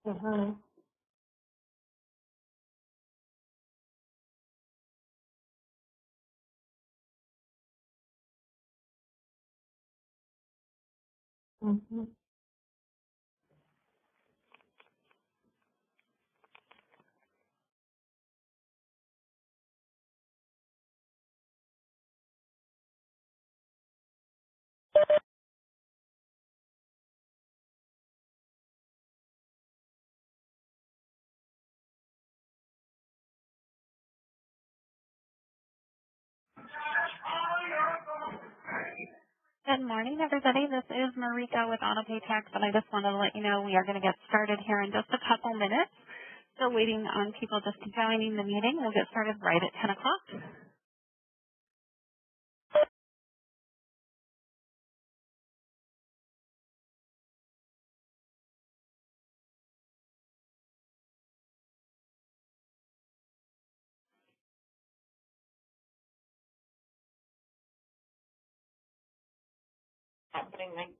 Mhm. Mhm. Good morning, everybody. This is Marika with AutoPayTech, and I just wanted to let you know we are going to get started here in just a couple minutes. Still waiting on people just joining the meeting. We'll get started right at 10 o'clock. Happening next.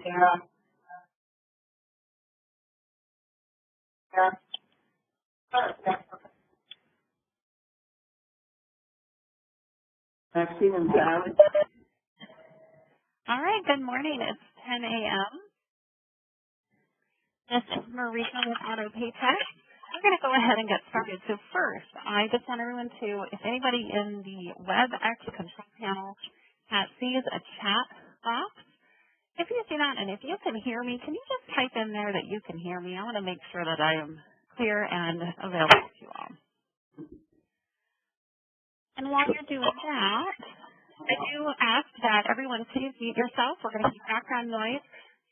Yeah. Yeah. Vaccine and salad. All right, good morning. It's 10 a.m. This is Marika with AutoPayTech. We're going to go ahead and get started. So first, I just want everyone to, if anybody in the WebEx control panel sees a chat box, if you see that and if you can hear me, can you just type in there that you can hear me? I want to make sure that I am clear and available to you all. And while you're doing that, I do ask that everyone please mute yourself. We're going to keep background noise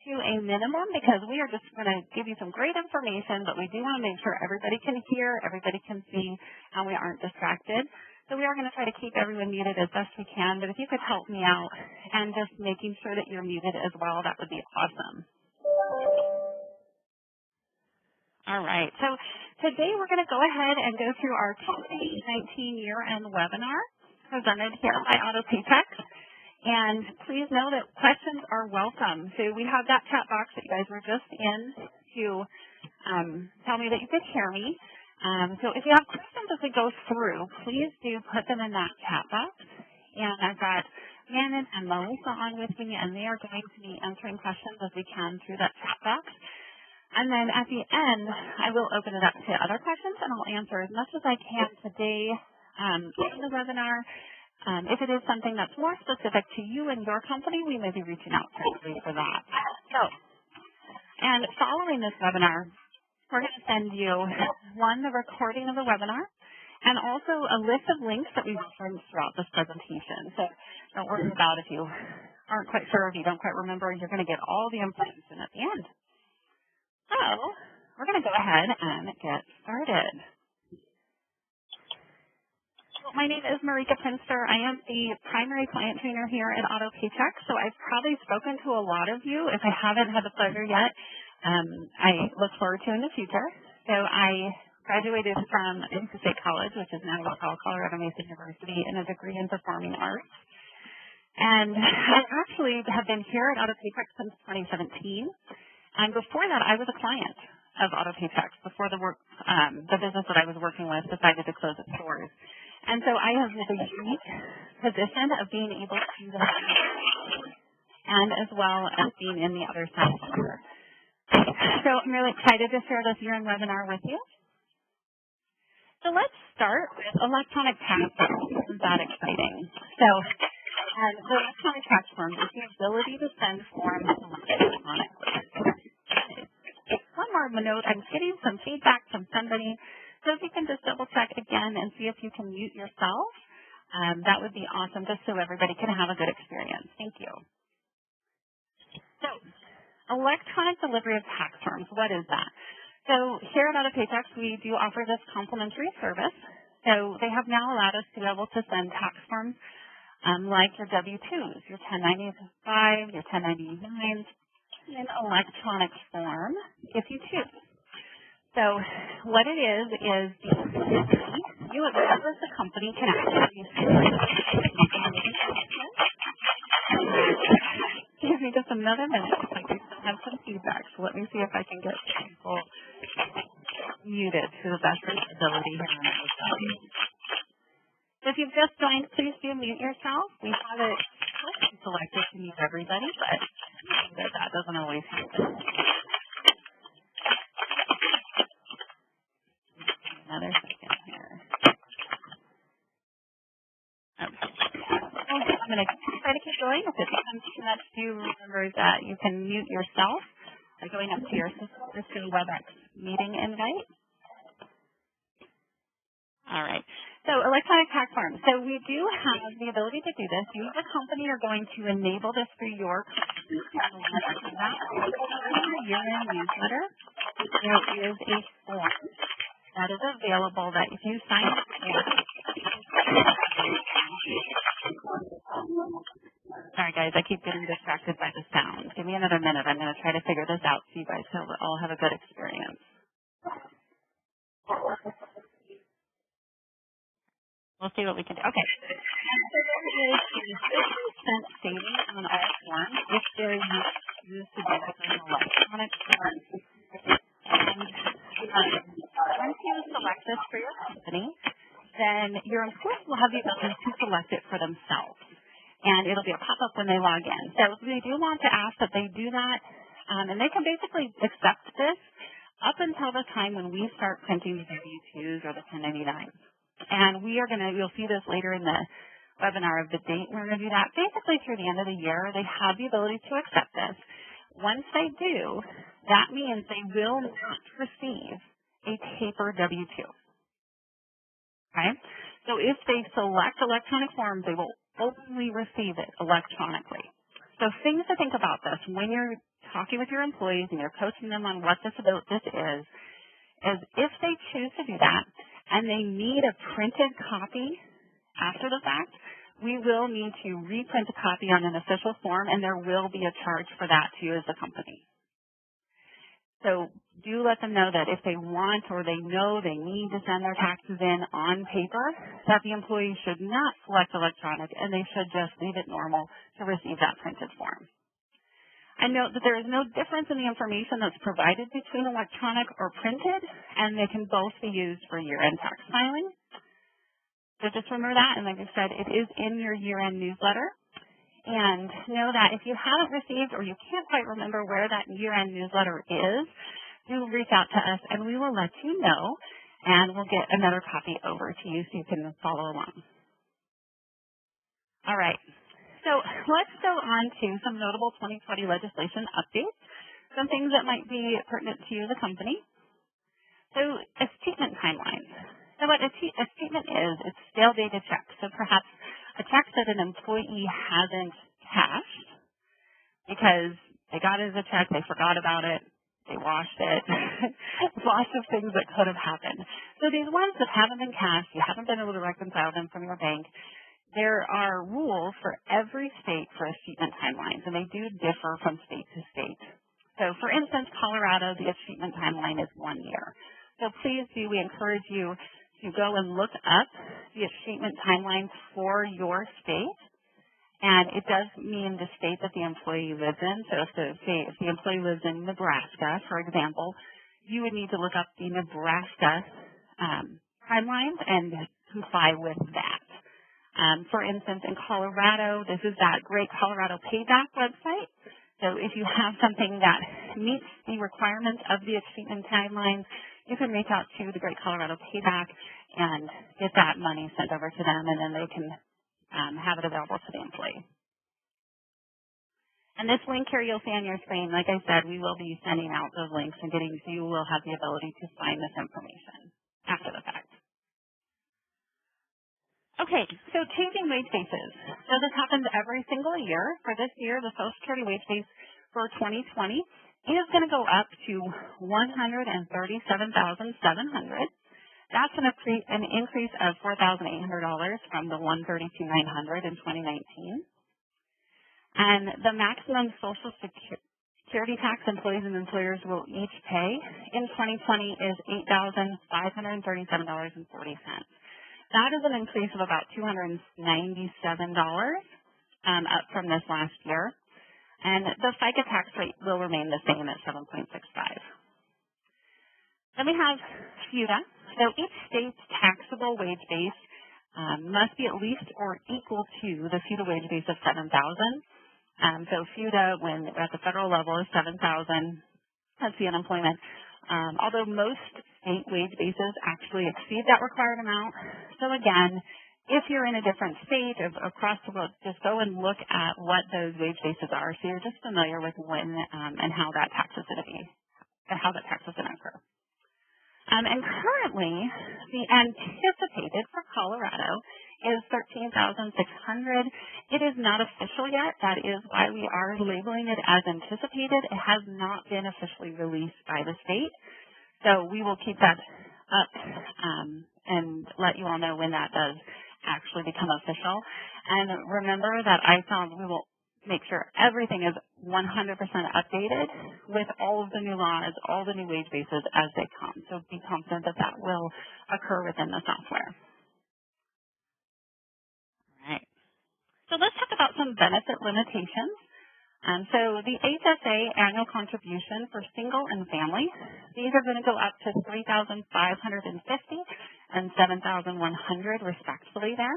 to a minimum because we are just going to give you some great information, but we do want to make sure everybody can hear, everybody can see, and we aren't distracted. So we are going to try to keep everyone muted as best we can, but if you could help me out and just making sure that you're muted as well, that would be awesome. All right. So today we're going to go ahead and go through our 2019 year-end webinar presented here by AutoPayTech. And please know that questions are welcome. So we have that chat box that you guys were just in to tell me that you could hear me. So if you have questions as we go through, please do put them in that chat box. And I've got Manon and Melissa on with me, and they are going to be answering questions as we can through that chat box. And then at the end, I will open it up to other questions, and I'll answer as much as I can today in the webinar. If it is something that's more specific to you and your company, we may be reaching out directly for that. So, and following this webinar, we're going to send you, one, the recording of the webinar, and also a list of links that we referenced throughout this presentation. So don't worry about if you aren't quite sure, if you don't quite remember, you're going to get all the information at the end. So we're going to go ahead and get started. My name is Marika Prinster. I am the primary client trainer here at AutoPayTech, so I've probably spoken to a lot of you. If I haven't had the pleasure yet, I look forward to in the future. So I Graduated from Mesa State College, which is now called Colorado Mesa University, in a degree in performing arts. And I actually have been here at AutoPaychex since 2017. And before that, I was a client of AutoPaychex before the business that I was working with decided to close its doors. And so I have the unique position of being able to do that and as well as being in the other side here. So I'm really excited to share this year-end webinar with you. So let's start with electronic tax forms. Isn't that exciting? So the electronic tax form is the ability to send forms electronically. One more note, I'm getting some feedback from somebody. So if you can just double check again and see if you can mute yourself, that would be awesome, just so everybody can have a good experience. Thank you. So electronic delivery of tax forms, what is that? So here at AutoPaychex, we do offer this complimentary service. So they have now allowed us to be able to send tax forms like your W-2s, your 1095, your 1099s, in electronic form if you choose. So what it is you as a company can actually give me just another minute because I do still have some feedback. So let me see if I can get people muted to the best of my ability here on the phone. So if you've just joined, please do mute yourself. We have it selected to mute everybody, but that doesn't always happen. Another second here. Okay. I'm going to try to keep going. If it becomes too much, do remember that you can mute yourself by going up to your Cisco WebEx meeting invite. All right. So electronic tax forms. So we do have the ability to do this. You as a company are going to enable this for your company. In your year-end newsletter, there is a form that is available that if you sign up for. Sorry, guys, I keep getting distracted by the sound. Give me another minute. I'm going to try to figure this out so you guys all have a good experience. We'll see what we can do. Okay. So there is a 50% savings on all forms if they're used to do with an electronic form. And once you select this for your company, then your employees will have the ability to select it for themselves. And it'll be a pop-up when they log in. So we do want to ask that they do that, and they can basically accept this up until the time when we start printing the W-2s or the 1099s. And you'll see this later in the webinar of the date we're going to do that. Basically through the end of the year, they have the ability to accept this. Once they do, that means they will not receive a paper W-2. Okay? So if they select electronic forms, they will only receive it electronically. So things to think about this when you're talking with your employees and you're coaching them on what this is if they choose to do that and they need a printed copy after the fact, we will need to reprint a copy on an official form, and there will be a charge for that to you as a company. So do let them know that if they want or they know they need to send their taxes in on paper, that the employee should not select electronic and they should just leave it normal to receive that printed form. I note that there is no difference in the information that's provided between electronic or printed, and they can both be used for year-end tax filing. So just remember that, and like I said, it is in your year-end newsletter. And know that if you haven't received or you can't quite remember where that year-end newsletter is, do reach out to us, and we will let you know, and we'll get another copy over to you so you can follow along. All right. So let's go on to some notable 2020 legislation updates, some things that might be pertinent to you as a company. So achievement timelines. So what achievement is, it's stale data checks. So perhaps a check that an employee hasn't cashed because they got it as a check, they forgot about it, they washed it, lots of things that could have happened. So these ones that haven't been cashed, you haven't been able to reconcile them from your bank, there are rules for every state for achievement timelines, and they do differ from state to state. So, for instance, Colorado, the achievement timeline is 1 year. So please do, we encourage you to go and look up the achievement timelines for your state. And it does mean the state that the employee lives in. So if the employee lives in Nebraska, for example, you would need to look up the Nebraska timelines and comply with that. For instance, in Colorado, this is that Great Colorado Payback website. So if you have something that meets the requirements of the achievement timelines, you can reach out to the Great Colorado Payback and get that money sent over to them, and then they can have it available to the employee. And this link here you'll see on your screen, like I said, we will be sending out those links and you will have the ability to find this information after the fact. Okay, so changing wage bases. So this happens every single year. For this year, the Social Security wage base for 2020 is going to go up to $137,700. That's an increase of $4,800 from the $132,900 in 2019. And the maximum Social Security tax employees and employers will each pay in 2020 is $8,537.40. That is an increase of about $297 up from this last year. And the FICA tax rate will remain the same at 7.65. Then we have FUTA. So each state's taxable wage base must be at least or equal to the FUTA wage base of $7,000. So FUTA, when at the federal level, is $7,000. That's the unemployment. Although most state wage bases actually exceed that required amount. So again, if you're in a different state across the world, just go and look at what those wage bases are, so you're just familiar with when and how that tax is going to be, and how that tax is going to occur. And currently, the anticipated for Colorado is $13,600. It is not official yet. That is why we are labeling it as anticipated. It has not been officially released by the state. So we will keep that up and let you all know when that does actually become official. And remember that we will make sure everything is 100% updated with all of the new laws, all the new wage bases as they come. So be confident that that will occur within the software. All right. So let's talk about some benefit limitations. So the HSA annual contribution for single and family, these are going to go up to $3,550 and $7,100 respectively there.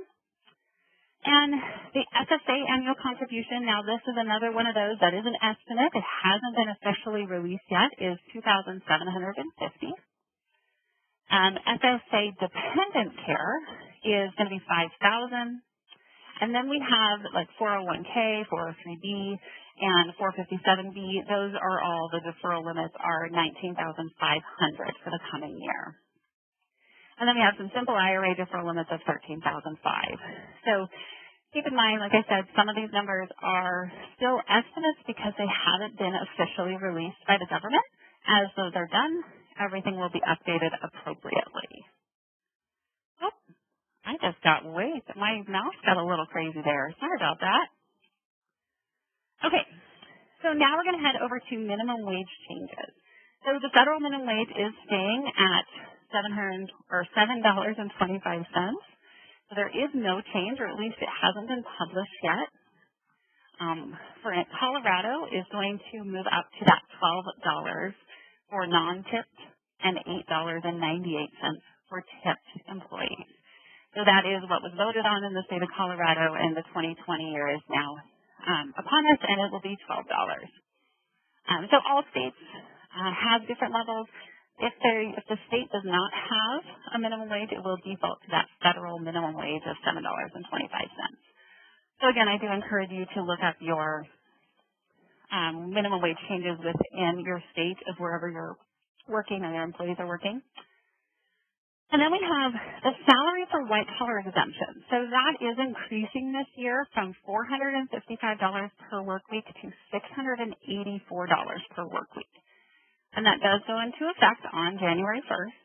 And the FSA annual contribution, now this is another one of those that is an estimate. It hasn't been officially released yet, is $2,750. FSA dependent care is going to be $5,000. And then we have like 401k, 403b, and 457b. Those are all, the deferral limits are $19,500 for the coming year. And then we have some simple IRA deferral limits of $13,500. So keep in mind, like I said, some of these numbers are still estimates because they haven't been officially released by the government. As those are done, everything will be updated appropriately. Oh, I just got my mouse got a little crazy there. Sorry about that. Okay, so now we're going to head over to minimum wage changes. So the federal minimum wage is staying at $7.25. So there is no change, or at least it hasn't been published yet. For Colorado is going to move up to that $12 for non-tipped and $8.98 for tipped employees. So that is what was voted on in the state of Colorado, and the 2020 year is now upon us, and it will be $12. So all states have different levels. If the state does not have a minimum wage, it will default to that federal minimum wage of $7.25. So again, I do encourage you to look up your minimum wage changes within your state of wherever you're working and your employees are working. And then we have the salary for white-collar exemption. So that is increasing this year from $455 per work week to $684 per work week. And that does go into effect on January 1st.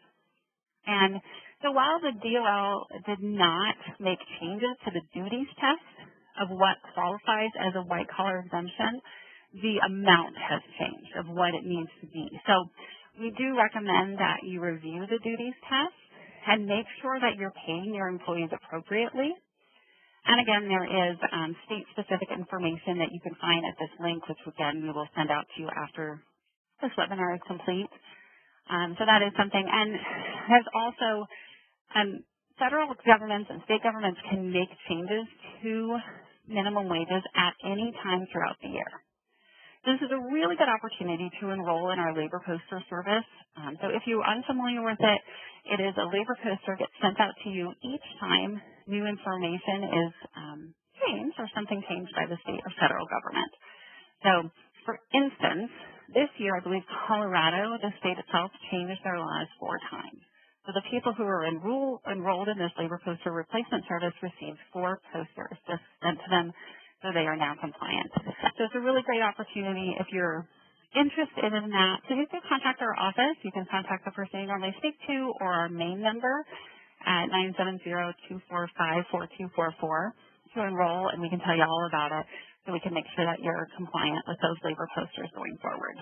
And so while the DOL did not make changes to the duties test of what qualifies as a white-collar exemption, the amount has changed of what it needs to be. So we do recommend that you review the duties test and make sure that you're paying your employees appropriately. And again, there is state-specific information that you can find at this link, which again, we will send out to you after this webinar is complete. So that is something. And there's also federal governments and state governments can make changes to minimum wages at any time throughout the year. This is a really good opportunity to enroll in our labor poster service. So if you're unfamiliar with it, it is a labor poster that gets sent out to you each time new information is changed or something changed by the state or federal government. So, for instance, this year, I believe Colorado, the state itself, changed their laws 4 times. So the people who are enrolled in this labor poster replacement service received 4 posters just sent to them, so they are now compliant. So it's a really great opportunity. If you're interested in that, please do contact our office. You can contact the person you normally speak to or our main number at 970-245-4244 to enroll, and we can tell you all about it so we can make sure that you're compliant with those labor posters going forward.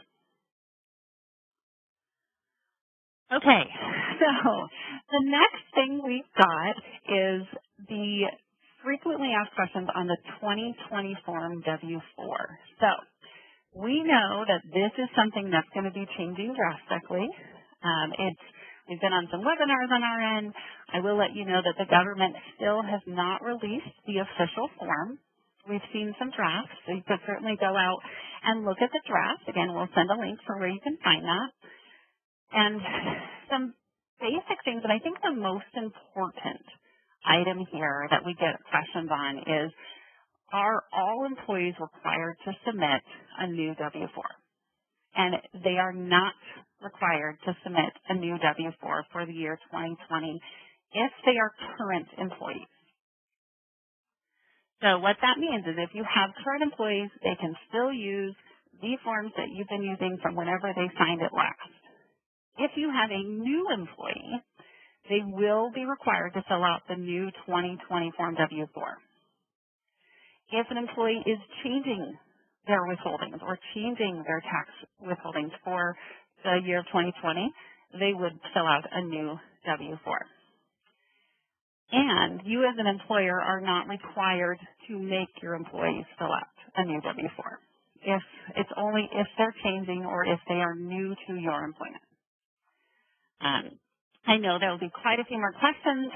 Okay, so the next thing we've got is the frequently asked questions on the 2020 Form W-4. So we know that this is something that's going to be changing drastically. We've been on some webinars on our end. I will let you know that the government still has not released the official form. We've seen some drafts, so you could certainly go out and look at the draft. Again, we'll send a link for where you can find that. And some basic things, and I think the most important item here that we get questions on is, are all employees required to submit a new W-4? And they are not required to submit a new W-4 for the year 2020 if they are current employees. So what that means is if you have current employees, they can still use the forms that you've been using from whenever they signed it last. If you have a new employee, they will be required to fill out the new 2020 Form W-4. If an employee is changing their withholdings or changing their tax withholdings for the year of 2020, they would fill out a new W-4. And you as an employer are not required to make your employees fill out a new W-4. It's only if they're changing or if they are new to your employment. I know there will be quite a few more questions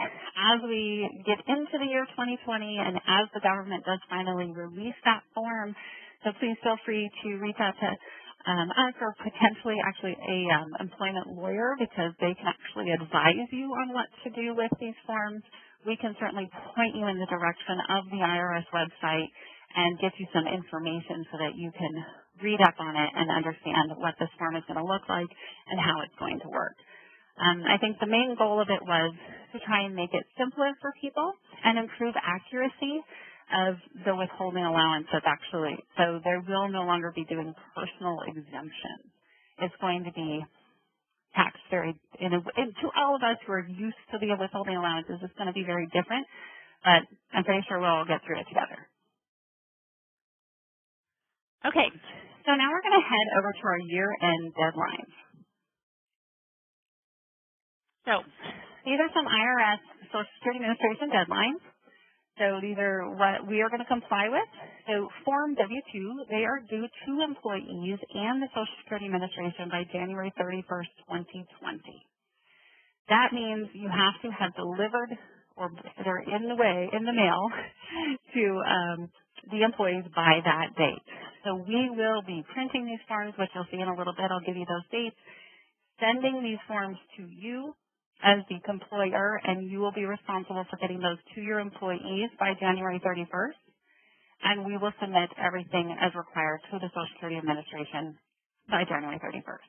as we get into the year 2020 and as the government does finally release that form. So please feel free to reach out to us or potentially actually a employment lawyer because they can actually advise you on what to do with these forms. We can certainly point you in the direction of the IRS website and get you some information so that you can read up on it and understand what this form is going to look like and how it's going to work. I think the main goal of it was to try and make it simpler for people and improve accuracy of the withholding allowance that's actually, so there will no longer be doing personal exemptions. It's going to be taxed very, to all of us who are used to the withholding allowances, it's going to be very different, but I'm pretty sure we'll all get through it together. Okay, so now we're going to head over to our year-end deadlines. So these are some IRS Social Security Administration deadlines. So these are what we are going to comply with. So Form W-2, they are due to employees and the Social Security Administration by January 31st, 2020. That means you have to have delivered or they're in the mail to the employees by that date. So we will be printing these forms, which you'll see in a little bit. I'll give you those dates, sending these forms to you as the employer, and you will be responsible for getting those to your employees by January 31st, and we will submit everything as required to the Social Security Administration by January 31st.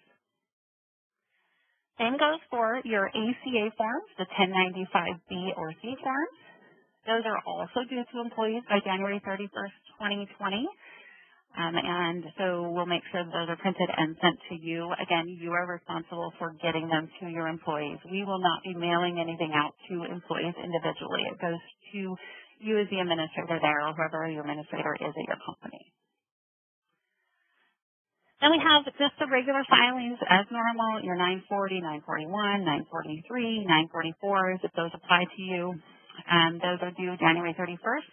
Same goes for your ACA forms, the 1095B or C forms. Those are also due to employees by January 31st, 2020. And so we'll make sure that those are printed and sent to you. Again, you are responsible for getting them to your employees. We will not be mailing anything out to employees individually. It goes to you as the administrator there or whoever your administrator is at your company. Then we have just the regular filings as normal, your 940, 941, 943, 944s, if those apply to you. Those are due January 31st.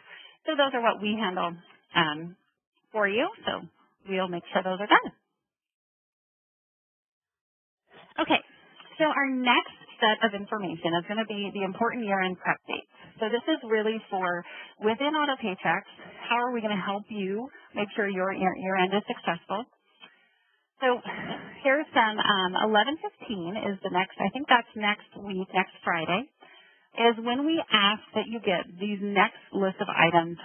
So those are what we handle for you. So we'll make sure those are done. Okay, so our next set of information is going to be the important year-end prep dates. So this is really for within Auto Paychecks, how are we going to help you make sure your year-end is successful? So here's some 11:15 is the next, I think that's next week, next Friday, is when we ask that you get these next list of items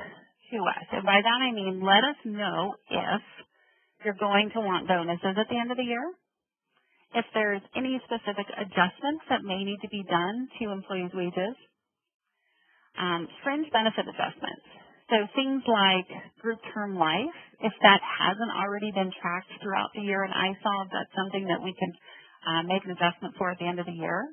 to us. And by that I mean let us know if you're going to want bonuses at the end of the year, if there's any specific adjustments that may need to be done to employees' wages, fringe benefit adjustments. So things like group term life, if that hasn't already been tracked throughout the year in ISOL, that's something that we can make an adjustment for at the end of the year.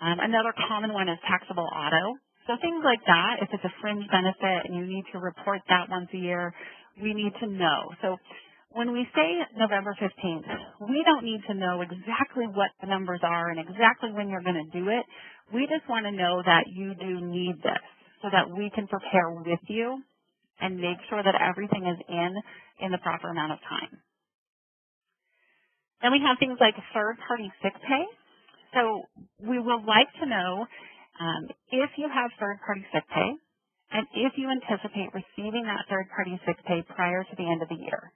Another common one is taxable auto. So things like that, if it's a fringe benefit and you need to report that once a year, we need to know. So when we say November 15th, we don't need to know exactly what the numbers are and exactly when you're going to do it. We just want to know that you do need this so that we can prepare with you and make sure that everything is in the proper amount of time. Then we have things like third-party sick pay. So we would like to know if you have third-party sick pay and if you anticipate receiving that third-party sick pay prior to the end of the year.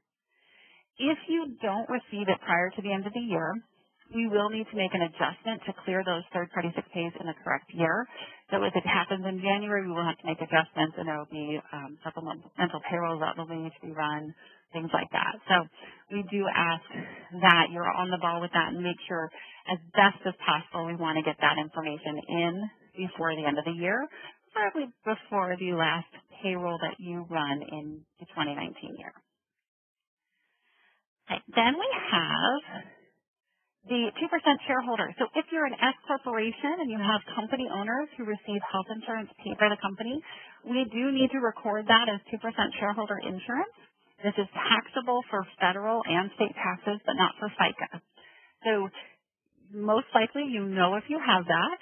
If you don't receive it prior to the end of the year, we will need to make an adjustment to clear those third-party sick pays in the correct year. So if it happens in January, we will have to make adjustments, and there will be supplemental payrolls that will need to be run, things like that. So we do ask that you're on the ball with that and make sure as best as possible we want to get that information in before the end of the year, probably before the last payroll that you run in the 2019 year. Okay, then we have the 2% shareholder. So if you're an S corporation and you have company owners who receive health insurance paid by the company, we do need to record that as 2% shareholder insurance. This is taxable for federal and state taxes, but not for FICA. So most likely you know if you have that.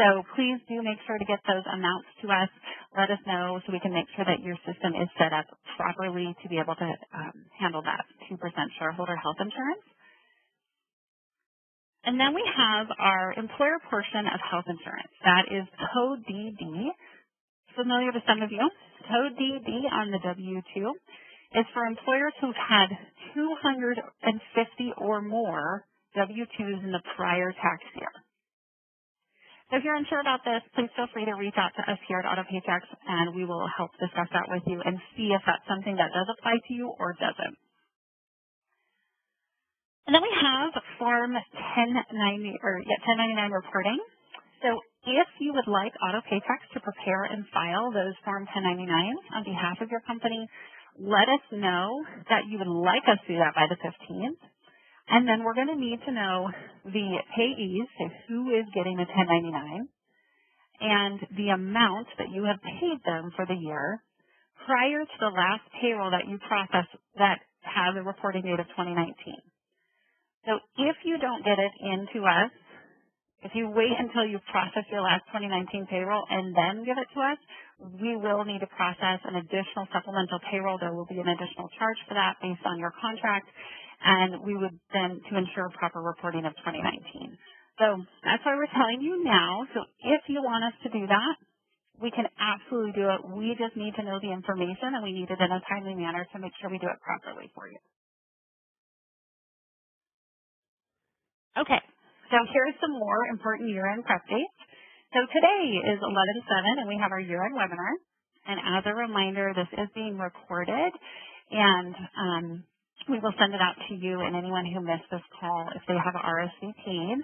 So please do make sure to get those amounts to us. Let us know so we can make sure that your system is set up properly to be able to handle that 2% shareholder health insurance. And then we have our employer portion of health insurance. That is Code DD. Familiar to some of you. Code DD on the W-2 is for employers who've had 250 or more W-2s in the prior tax year. So if you're unsure about this, please feel free to reach out to us here at Auto Paychecks, and we will help discuss that with you and see if that's something that does apply to you or doesn't. And then we have Form 1099 reporting. So if you would like Auto Paychecks to prepare and file those Form 1099s on behalf of your company, let us know that you would like us to do that by the 15th. And then we're going to need to know the payees, so who is getting the 1099, and the amount that you have paid them for the year prior to the last payroll that you process that has a reporting date of 2019. So if you don't get it into us, if you wait until you process your last 2019 payroll and then give it to us, we will need to process an additional supplemental payroll. There will be an additional charge for that based on your contract, and we would then to ensure proper reporting of 2019. So that's why we're telling you now. So if you want us to do that, we can absolutely do it. We just need to know the information, and we need it in a timely manner to make sure we do it properly for you. Okay, so here's some more important year-end prep dates. So today is 11/7, and we have our year-end webinar. And as a reminder, this is being recorded, and we will send it out to you and anyone who missed this call if they have RSVP'd,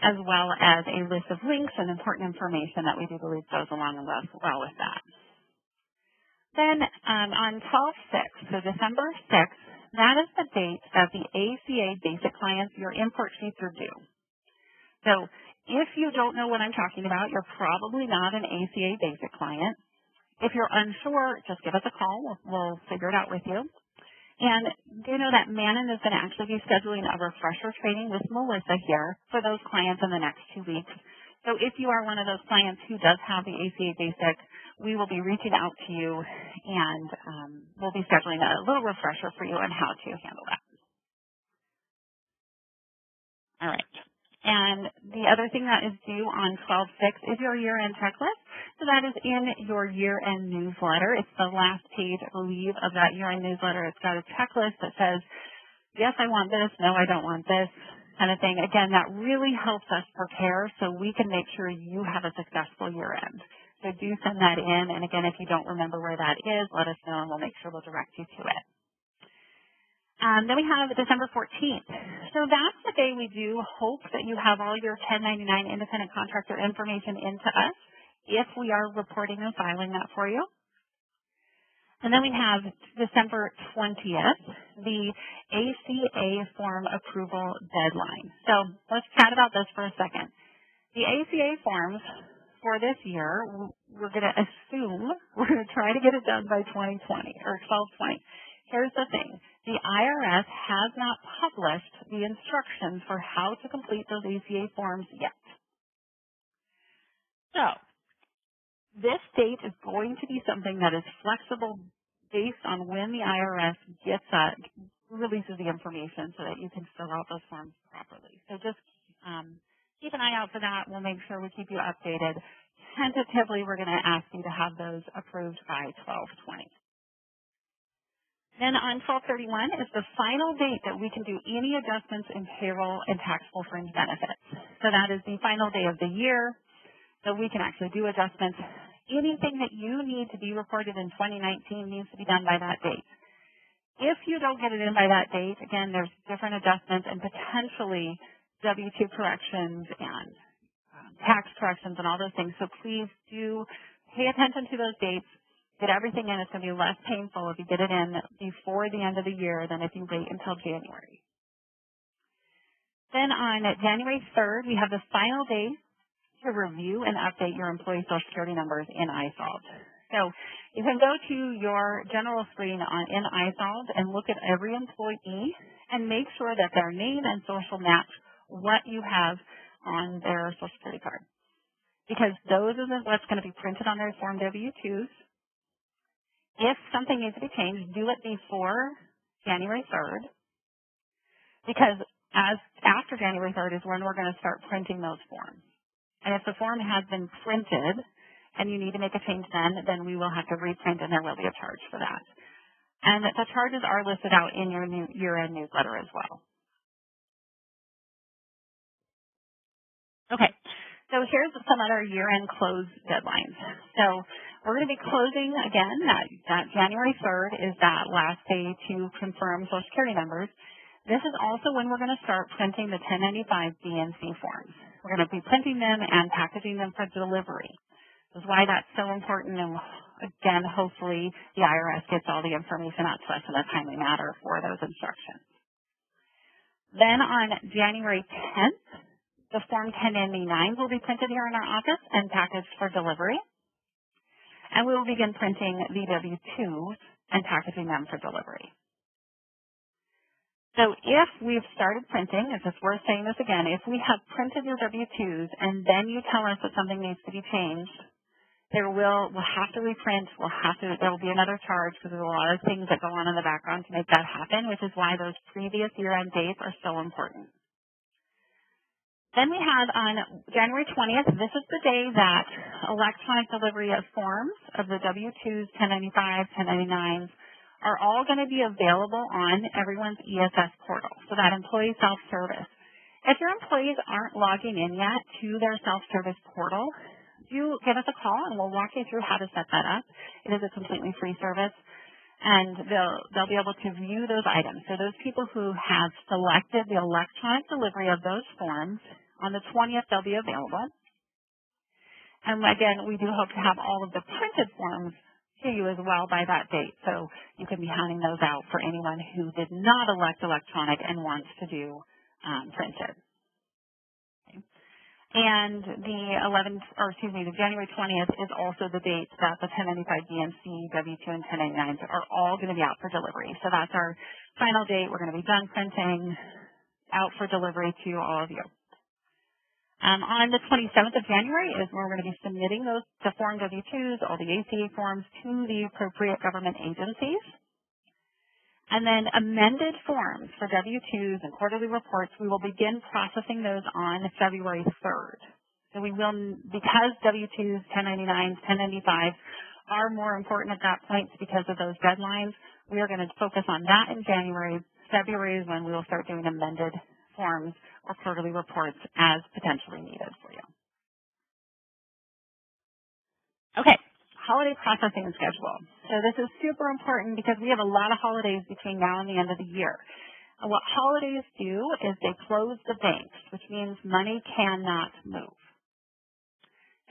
as well as a list of links and important information that we do believe goes along well with that. Then on 12/6, so December 6th, that is the date that the ACA basic clients, your import sheets are due. So if you don't know what I'm talking about, you're probably not an ACA basic client. If you're unsure, just give us a call. We'll figure it out with you. And do know that Manon is going to actually be scheduling a refresher training with Melissa here for those clients in the next 2 weeks. So if you are one of those clients who does have the ACA Basic, we will be reaching out to you and we'll be scheduling a little refresher for you on how to handle that. All right. And the other thing that is due on 12/6 is your year-end checklist. So that is in your year-end newsletter. It's the last page, I believe, of that year-end newsletter. It's got a checklist that says, yes, I want this, no, I don't want this, kind of thing. Again, that really helps us prepare so we can make sure you have a successful year-end. So do send that in. And again, if you don't remember where that is, let us know and we'll make sure we'll direct you to it. Then we have December 14th. So that's the day we do hope that you have all your 1099 independent contractor information into us if we are reporting and filing that for you. And then we have December 20th, the ACA form approval deadline. So let's chat about this for a second. The ACA forms for this year, we're going to assume we're going to try to get it done by 2020 or 12/20. Here's the thing. The IRS has not published the instructions for how to complete those ACA forms yet. So this date is going to be something that is flexible based on when the IRS releases the information so that you can fill out those forms properly. So just keep an eye out for that. We'll make sure we keep you updated. Tentatively, we're going to ask you to have those approved by 12/20. Then on 12/31 is the final date that we can do any adjustments in payroll and taxable fringe benefits. So that is the final day of the year, so we can actually do adjustments. Anything that you need to be reported in 2019 needs to be done by that date. If you don't get it in by that date, again, there's different adjustments and potentially W-2 corrections and tax corrections and all those things. So please do pay attention to those dates. Get everything in. It's going to be less painful if you get it in before the end of the year than if you wait until January. Then on January 3rd, we have the final day to review and update your employee Social Security numbers in iSolved. So you can go to your general screen in iSolved and look at every employee and make sure that their name and social match what you have on their Social Security card. Because those are what's going to be printed on their Form W-2s. If something needs to be changed, do it before January 3rd, because after January 3rd is when we're going to start printing those forms. And if the form has been printed and you need to make a change then we will have to reprint and there will be a charge for that. And the charges are listed out in your year-end newsletter as well. Okay. So here's some other year-end close deadlines. So we're going to be closing, again, that January 3rd is that last day to confirm Social Security numbers. This is also when we're going to start printing the 1095 B and C forms. We're going to be printing them and packaging them for delivery. This is why that's so important. And again, hopefully the IRS gets all the information out to us in a timely manner for those instructions. Then on January 10th, the Form 1099 will be printed here in our office and packaged for delivery. And we will begin printing the W-2s and packaging them for delivery. So if we've started printing, it's just worth saying this again, if we have printed your W-2s and then you tell us that something needs to be changed, we'll have to reprint, there will be another charge because there's a lot of things that go on in the background to make that happen, which is why those previous year-end dates are so important. Then we have on January 20th, this is the day that electronic delivery of forms of the W-2s, 1095s, 1099s are all going to be available on everyone's ESS portal, so that employee self-service. If your employees aren't logging in yet to their self-service portal, do give us a call and we'll walk you through how to set that up. It is a completely free service. And they'll be able to view those items. So those people who have selected the electronic delivery of those forms, on the 20th they'll be available. And again, we do hope to have all of the printed forms to you as well by that date. So you can be handing those out for anyone who did not elect electronic and wants to do printed. Okay. And the January 20th is also the date that the 1095 DMC, W-2, and 1099s are all going to be out for delivery. So that's our final date. We're going to be done printing, out for delivery to all of you. On the 27th of January is where we're going to be submitting the Form W-2s, all the ACA forms, to the appropriate government agencies. And then amended forms for W-2s and quarterly reports, we will begin processing those on February 3rd. So we will, because W-2s, 1099s, 1095s are more important at that point because of those deadlines, we are going to focus on that in January. February is when we will start doing amended forms or quarterly reports as potentially needed for you. Okay. Holiday processing schedule. So this is super important because we have a lot of holidays between now and the end of the year. And what holidays do is they close the banks, which means money cannot move.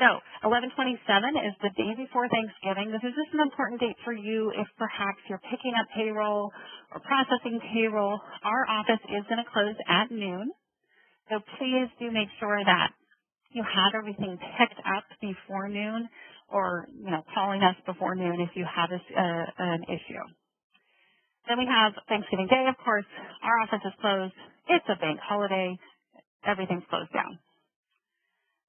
So 11/27 is the day before Thanksgiving. This is just an important date for you if perhaps you're picking up payroll or processing payroll. Our office is going to close at noon. So please do make sure that you have everything picked up before noon, or calling us before noon if you have an issue. Then we have Thanksgiving Day, of course. Our office is closed. It's a bank holiday. Everything's closed down.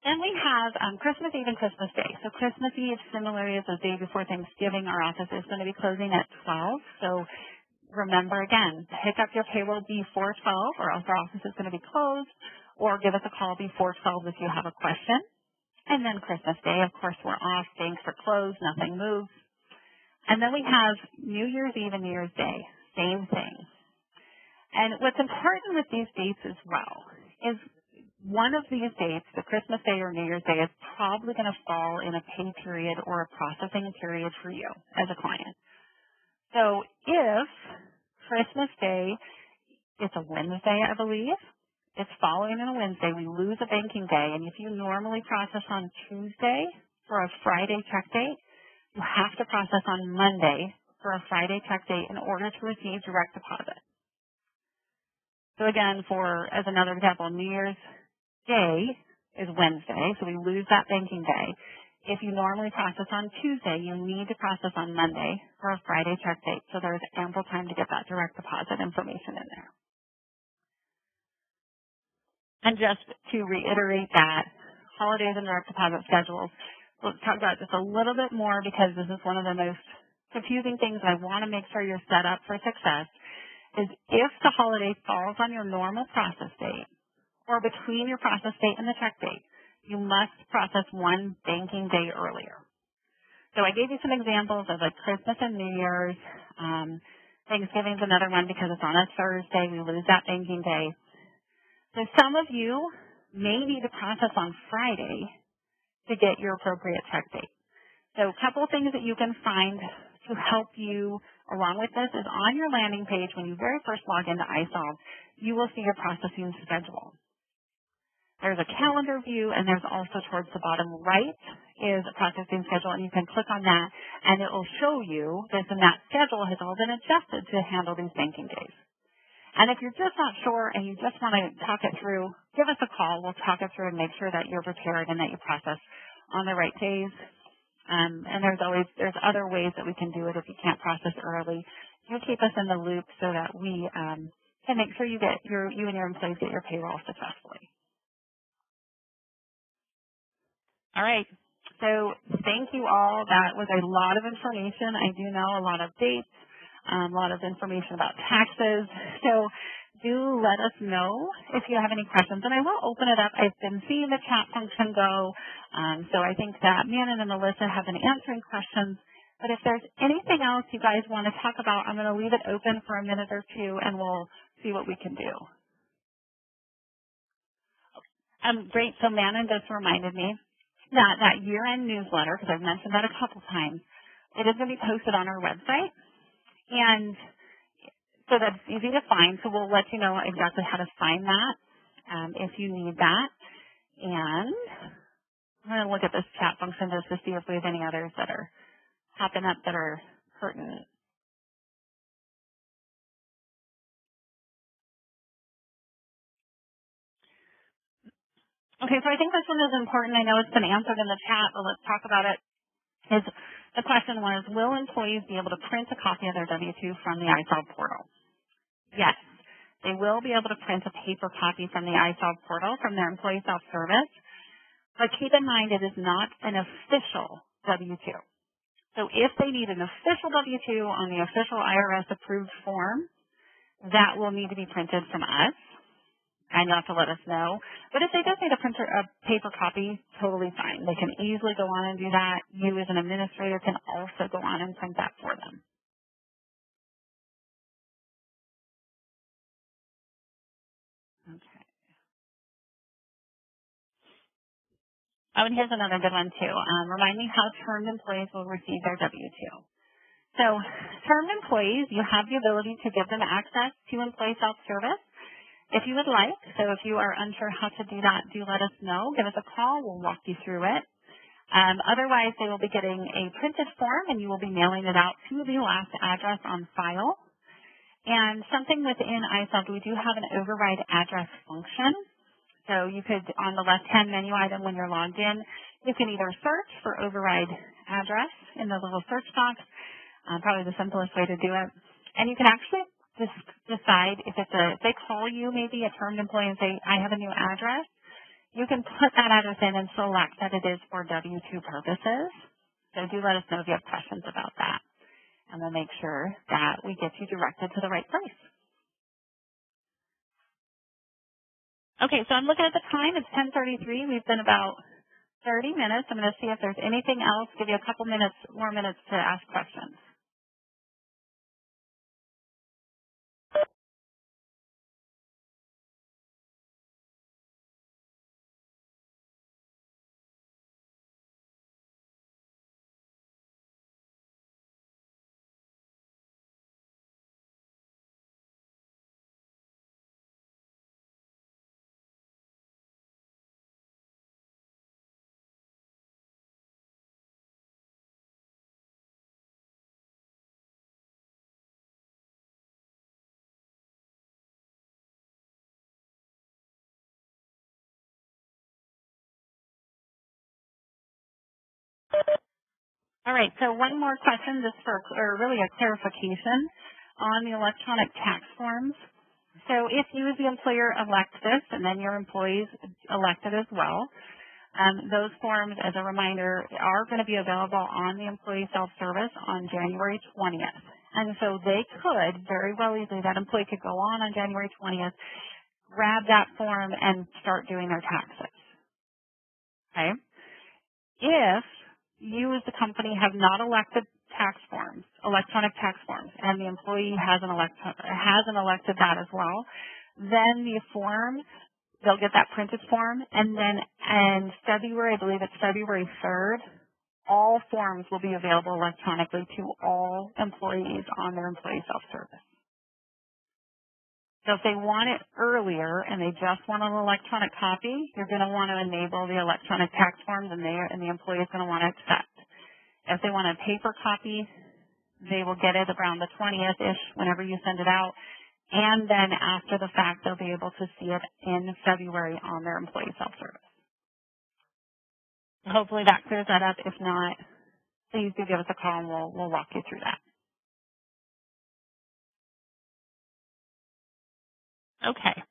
Then we have Christmas Eve and Christmas Day. So Christmas Eve, similarly as the day before Thanksgiving, our office is going to be closing at 12. So remember, again, pick up your payroll before 12 or else our office is going to be closed, or give us a call before 12 if you have a question. And then Christmas Day, of course, we're off. Banks are closed. Nothing moves. And then we have New Year's Eve and New Year's Day. Same thing. And what's important with these dates as well is one of these dates, the Christmas Day or New Year's Day, is probably going to fall in a pay period or a processing period for you as a client. So if Christmas Day, it's a Wednesday, I believe, it's following on a Wednesday, we lose a banking day, and if you normally process on Tuesday for a Friday check date, you have to process on Monday for a Friday check date in order to receive direct deposit. So again, as another example, New Year's Day is Wednesday, so we lose that banking day. If you normally process on Tuesday, you need to process on Monday for a Friday check date, so there's ample time to get that direct deposit information in there. And just to reiterate that, holidays and direct deposit schedules, we'll talk about this a little bit more because this is one of the most confusing things. I want to make sure you're set up for success, is if the holiday falls on your normal process date or between your process date and the check date, you must process one banking day earlier. So I gave you some examples of like Christmas and New Year's. Thanksgiving is another one because it's on a Thursday. We lose that banking day. So some of you may need to process on Friday to get your appropriate check date. So a couple of things that you can find to help you along with this is on your landing page, when you very first log into iSolve, you will see your processing schedule. There's a calendar view, and there's also towards the bottom right is a processing schedule, and you can click on that, and it will show you this, and that schedule has all been adjusted to handle these banking days. And if you're just not sure and you just want to talk it through, give us a call. We'll talk it through and make sure that you're prepared and that you process on the right days. And there's other ways that we can do it if you can't process early. You keep us in the loop so that we can make sure you and your employees get your payroll successfully. All right. So thank you all. That was a lot of information. I do know a lot of dates. A lot of information about taxes. So do let us know if you have any questions. And I will open it up. I've been seeing the chat function go. So I think that Manon and Melissa have been answering questions. But if there's anything else you guys want to talk about, I'm going to leave it open for a minute or two, and we'll see what we can do. Great. So Manon just reminded me that year-end newsletter, because I've mentioned that a couple times, it is going to be posted on our website. And so that's easy to find. So we'll let you know exactly how to find that if you need that. And I'm going to look at this chat function just to see if we have any others that are popping up that are pertinent. Okay, so I think this one is important. I know it's been answered in the chat, but let's talk about it. The question was, will employees be able to print a copy of their W-2 from the iSolve portal? Yes, they will be able to print a paper copy from the iSolve portal from their employee self-service, but keep in mind it is not an official W-2. So if they need an official W-2 on the official IRS approved form, that will need to be printed from us, and you'll have to let us know. But if they just need a paper copy, totally fine. They can easily go on and do that. You as an administrator can also go on and print that for them. Okay. Oh, and here's another good one too. Remind me how termed employees will receive their W-2. So termed employees, you have the ability to give them access to employee self-service if you would like. So if you are unsure how to do that, do let us know. Give us a call. We'll walk you through it. Otherwise, they will be getting a printed form, and you will be mailing it out to the last address on file. And something within iSolve, we do have an override address function. So you could, on the left-hand menu item when you're logged in, you can either search for override address in the little search box, probably the simplest way to do it. And you can actually just decide if they call you, maybe a termed employee, and say, I have a new address, you can put that address in and select that it is for W-2 purposes. So do let us know if you have questions about that. And we'll make sure that we get you directed to the right place. Okay, so I'm looking at the time. It's 10:33. We've been about 30 minutes. I'm going to see if there's anything else. Give you a couple more minutes to ask questions. All right, so one more question just or really a clarification on the electronic tax forms. So if you as the employer elect this and then your employees elect it as well, those forms, as a reminder, are going to be available on the employee self-service on January 20th. And so they could very well easily, that employee could go on January 20th, grab that form and start doing their taxes. Okay? If you as the company have not elected tax forms, electronic tax forms, and the employee hasn't elected that as well, then the forms, they'll get that printed form, and then in February, I believe it's February 3rd, all forms will be available electronically to all employees on their employee self-service. So if they want it earlier and they just want an electronic copy, you're going to want to enable the electronic tax forms, and the employee is going to want to accept. If they want a paper copy, they will get it around the 20th-ish whenever you send it out. And then after the fact, they'll be able to see it in February on their employee self-service. Hopefully that clears that up. If not, please do give us a call and we'll walk you through that. Okay.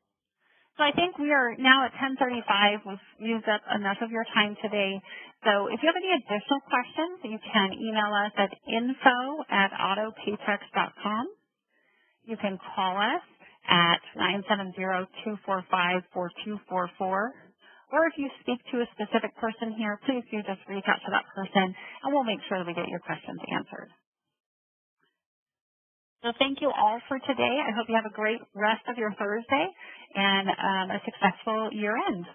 So I think we are now at 10:35. We've used up enough of your time today. So if you have any additional questions, you can email us at info@autopaychex.com. You can call us at 970-245-4244. Or if you speak to a specific person here, please do just reach out to that person, and we'll make sure that we get your questions answered. So thank you all for today. I hope you have a great rest of your Thursday and a successful year end.